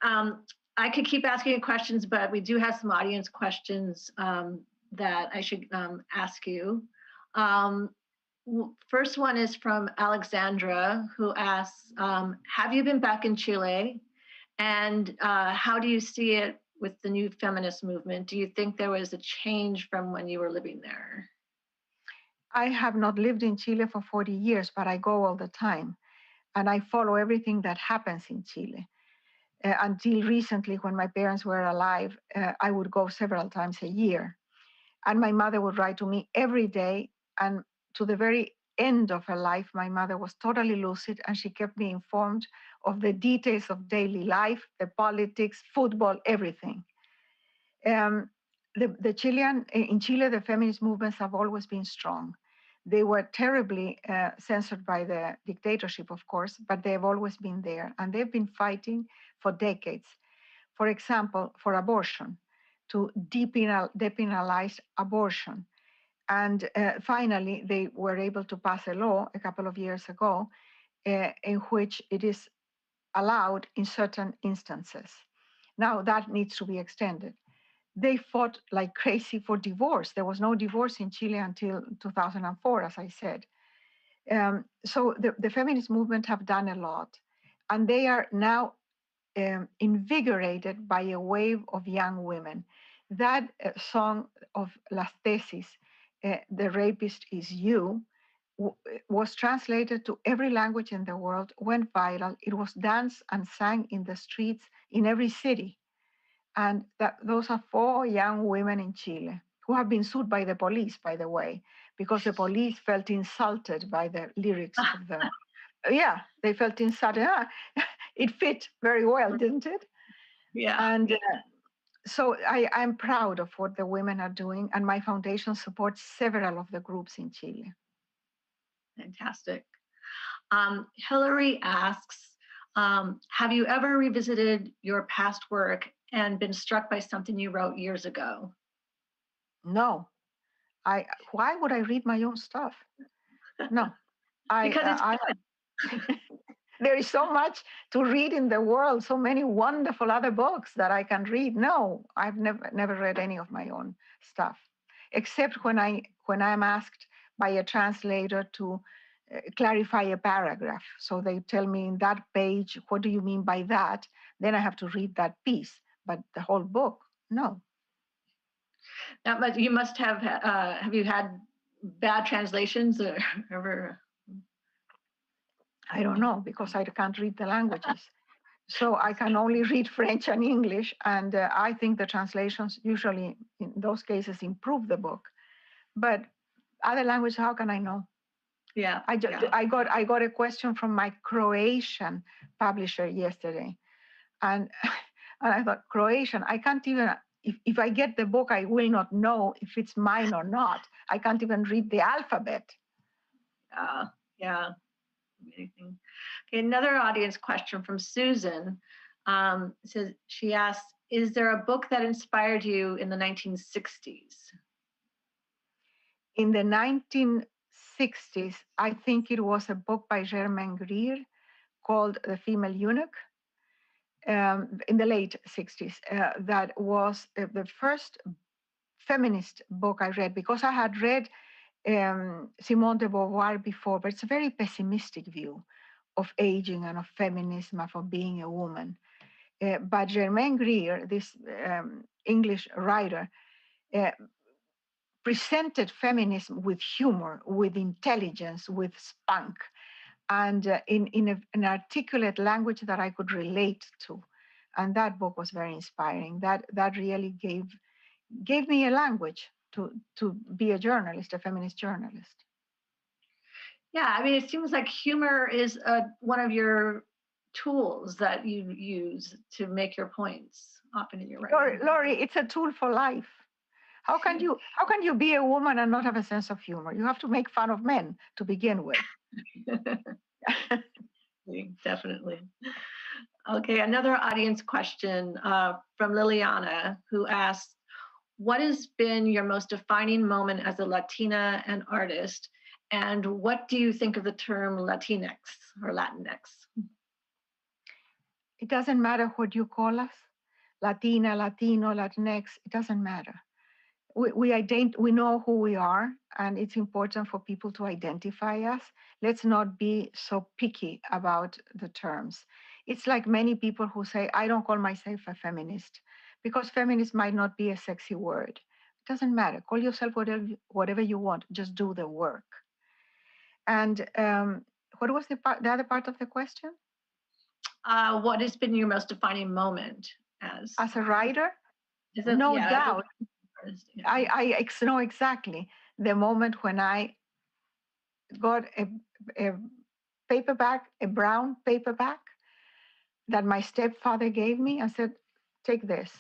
I could keep asking you questions, but we do have some audience questions that I should ask you. First one is from Alexandra, who asks, have you been back in Chile? And how do you see it with the new feminist movement? Do you think there was a change from when you were living there? I have not lived in Chile for 40 years, but I go all the time. And I follow everything that happens in Chile. Until recently, when my parents were alive, I would go several times a year. And my mother would write to me every day. And to the very end of her life, my mother was totally lucid, and she kept me informed of the details of daily life, the politics, football, everything. In Chile, the feminist movements have always been strong. They were terribly censored by the dictatorship, of course, but they've always been there. And they've been fighting for decades. For example, for abortion, to depenalize abortion. And finally, they were able to pass a law a couple of years ago in which it is allowed in certain instances. Now that needs to be extended. They fought like crazy for divorce. There was no divorce in Chile until 2004, as I said. So the feminist movement have done a lot. And they are now invigorated by a wave of young women. That song of Las Tesis, The Rapist Is You, was translated to every language in the world, went viral. It was danced and sang in the streets in every city. And those are 4 young women in Chile who have been sued by the police, by the way, because the police felt insulted by the lyrics of the... Yeah, they felt insulted. It fit very well, didn't it? Yeah. And so I'm proud of what the women are doing, and my foundation supports several of the groups in Chile. Fantastic. Hillary asks, have you ever revisited your past work and been struck by something you wrote years ago? No. Why would I read my own stuff? No. Because it's good. There is so much to read in the world, so many wonderful other books that I can read. No, I've never read any of my own stuff, except when I'm asked by a translator to clarify a paragraph. So they tell me in that page, what do you mean by that? Then I have to read that piece, but the whole book, no. Now, but you must have you had bad translations or ever? I don't know, because I can't read the languages. So I can only read French and English, and I think the translations usually, in those cases, improve the book. But other languages, how can I know? Yeah. I got a question from my Croatian publisher yesterday. And and I thought, Croatian, I can't even, if I get the book, I will not know if it's mine or not. I can't even read the alphabet. Yeah. Amazing. Okay, another audience question from Susan. Says, she asks, is there a book that inspired you in the 1960s? In the 1960s, I think it was a book by Germaine Greer called The Female Eunuch. In the late 60s, that was the first feminist book I read, because I had read Simone de Beauvoir before, but it's a very pessimistic view of aging and of feminism and of being a woman. But Germaine Greer, this English writer, presented feminism with humor, with intelligence, with spunk, and in an articulate language that I could relate to. And that book was very inspiring. That really gave me a language to be a journalist, a feminist journalist. Yeah, I mean, it seems like humor is one of your tools that you use to make your points often in your writing. Laurie, it's a tool for life. How can you be a woman and not have a sense of humor? You have to make fun of men to begin with. Definitely. Okay, another audience question from Liliana, who asks, what has been your most defining moment as a Latina and artist? And what do you think of the term Latinx or Latinx? It doesn't matter what you call us, Latina, Latino, Latinx, it doesn't matter. We know who we are, and it's important for people to identify us. Let's not be so picky about the terms. It's like many people who say, I don't call myself a feminist, because feminist might not be a sexy word. It doesn't matter. Call yourself whatever you want. Just do the work. And what was the other part of the question? What has been your most defining moment as a writer? No doubt. I know exactly the moment when I got a paperback, a brown paperback that my stepfather gave me and said, take this.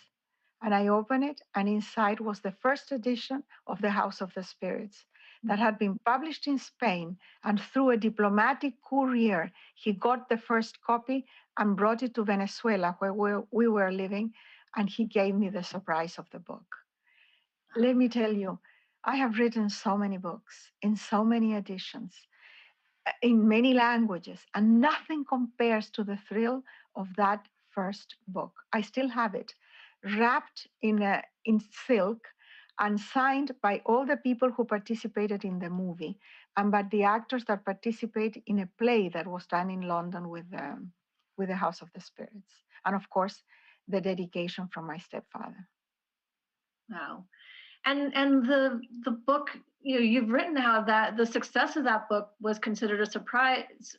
And I opened it, and inside was the first edition of The House of the Spirits that had been published in Spain, and through a diplomatic courier, he got the first copy and brought it to Venezuela, where we were living, and he gave me the surprise of the book. Let me tell you, I have written so many books in so many editions, in many languages, and nothing compares to the thrill of that first book. I still have it, wrapped in silk and signed by all the people who participated in the movie, and by the actors that participate in a play that was done in London with the House of the Spirits. And of course, the dedication from my stepfather. Wow. And the book, you've written how that the success of that book was considered a surprise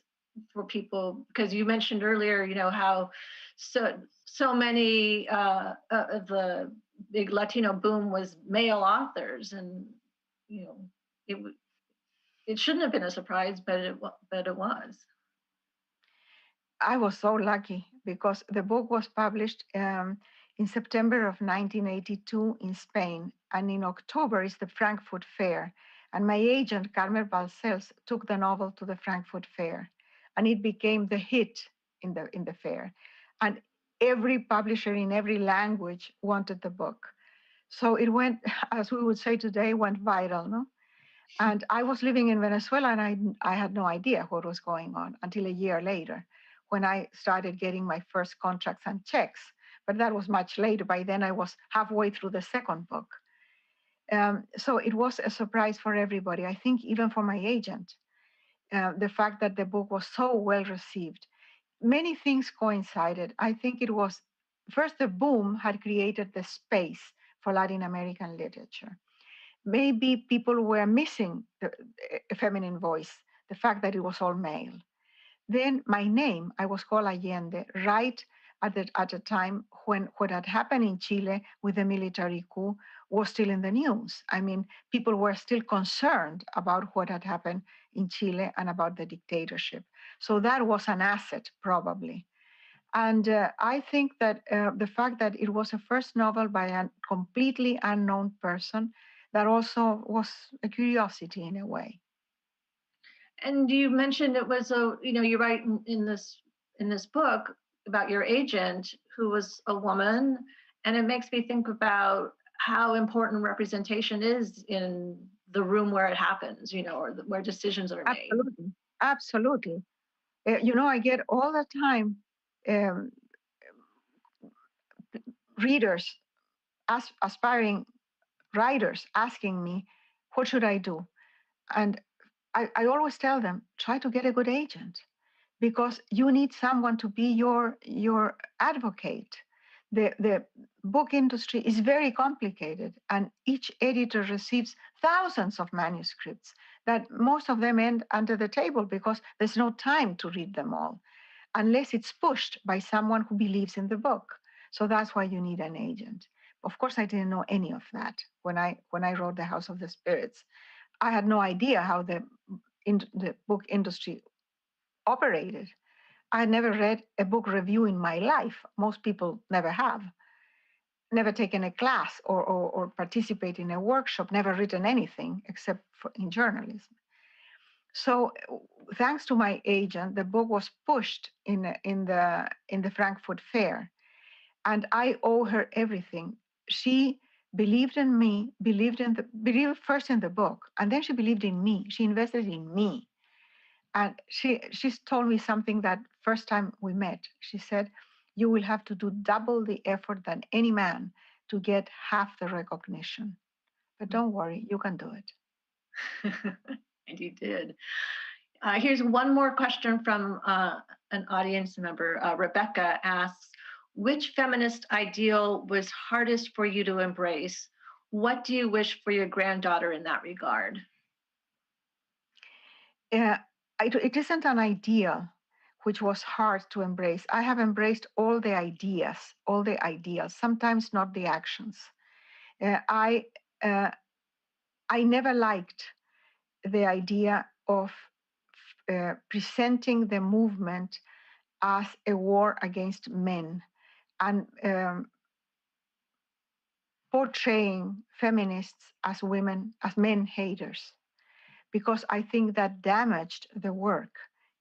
for people, because you mentioned earlier, how so many of the big Latino boom was male authors, and it shouldn't have been a surprise, but it was. I was so lucky, because the book was published in September of 1982 in Spain, and in October is the Frankfurt Fair. And my agent, Carmen Balcells, took the novel to the Frankfurt Fair, and it became the hit in the fair. And every publisher in every language wanted the book. So it went, as we would say today, went viral, no? And I was living in Venezuela, and I had no idea what was going on until a year later, when I started getting my first contracts and checks. But that was much later. By then, I was halfway through the second book. So it was a surprise for everybody, I think even for my agent, the fact that the book was so well received. Many things coincided. I think it was, first, the boom had created the space for Latin American literature. Maybe people were missing a feminine voice, the fact that it was all male. Then my name, I was called Allende, right at a time when what had happened in Chile with the military coup was still in the news. I mean, people were still concerned about what had happened in Chile and about the dictatorship. So that was an asset, probably. And I think that the fact that it was a first novel by a completely unknown person, that also was a curiosity in a way. And you mentioned it was you write in this book about your agent who was a woman, and it makes me think about how important representation is in the room where it happens, or where decisions are made. Absolutely, absolutely. I get all the time readers, aspiring writers asking me, what should I do? And I always tell them, try to get a good agent, because you need someone to be your advocate. The book industry is very complicated, and each editor receives thousands of manuscripts that most of them end under the table because there's no time to read them all, unless it's pushed by someone who believes in the book. So that's why you need an agent. Of course, I didn't know any of that when I wrote The House of the Spirits. I had no idea how the book industry operated. I had never read a book review in my life. Most people never have. Never taken a class or participate in a workshop, never written anything except in journalism. So thanks to my agent, the book was pushed in the Frankfurt Fair. And I owe her everything. She believed in me, believed first in the book, and then she believed in me. She invested in me. And she's told me something that first time we met. She said, you will have to do double the effort than any man to get half the recognition. But don't worry, you can do it. And you did. Here's one more question from an audience member. Rebecca asks, which feminist ideal was hardest for you to embrace? What do you wish for your granddaughter in that regard? It isn't an ideal which was hard to embrace. I have embraced all the ideas, sometimes not the actions. I never liked the idea of presenting the movement as a war against men and portraying feminists as men haters, because I think that damaged the work.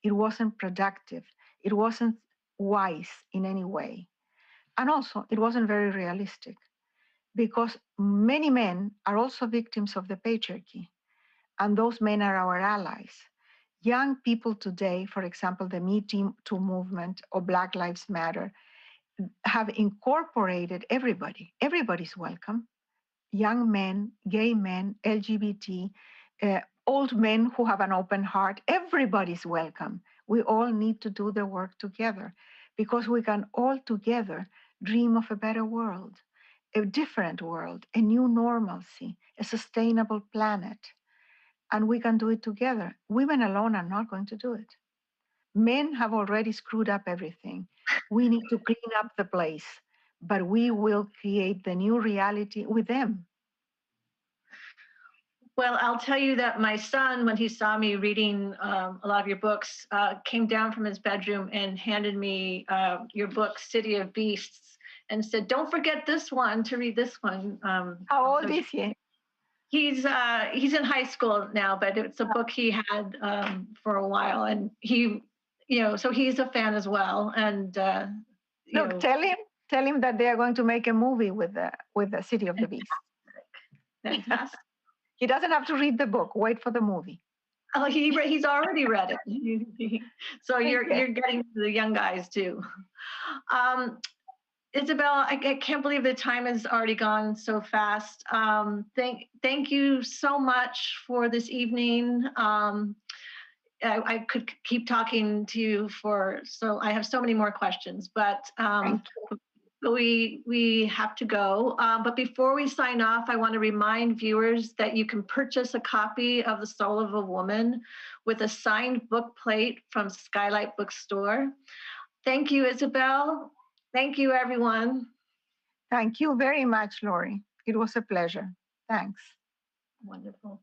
It wasn't productive. It wasn't wise in any way. And also, it wasn't very realistic, because many men are also victims of the patriarchy, and those men are our allies. Young people today, for example, the Me Too movement or Black Lives Matter, have incorporated everybody. Everybody's welcome. Young men, gay men, LGBT, old men who have an open heart, everybody's welcome. We all need to do the work together, because we can all together dream of a better world, a different world, a new normalcy, a sustainable planet. And we can do it together. Women alone are not going to do it. Men have already screwed up everything. We need to clean up the place, but we will create the new reality with them. Well, I'll tell you that my son, when he saw me reading a lot of your books, came down from his bedroom and handed me your book, City of Beasts, and said, don't forget this one, to read this one. How old is he? He's in high school now, but it's a book he had for a while, and he, so he's a fan as well. And look, tell him that they are going to make a movie with the City of the Beast. Fantastic. He doesn't have to read the book. Wait for the movie. Oh, he's already read it. So you're getting to the young guys too. Isabel, I can't believe the time has already gone so fast. Thank you so much for this evening. I could keep talking to you I have so many more questions, but we have to go. But before we sign off, I want to remind viewers that you can purchase a copy of The Soul of a Woman with a signed book plate from Skylight Bookstore. Thank you, Isabel. Thank you, everyone. Thank you very much, Laurie. It was a pleasure. Thanks. Wonderful.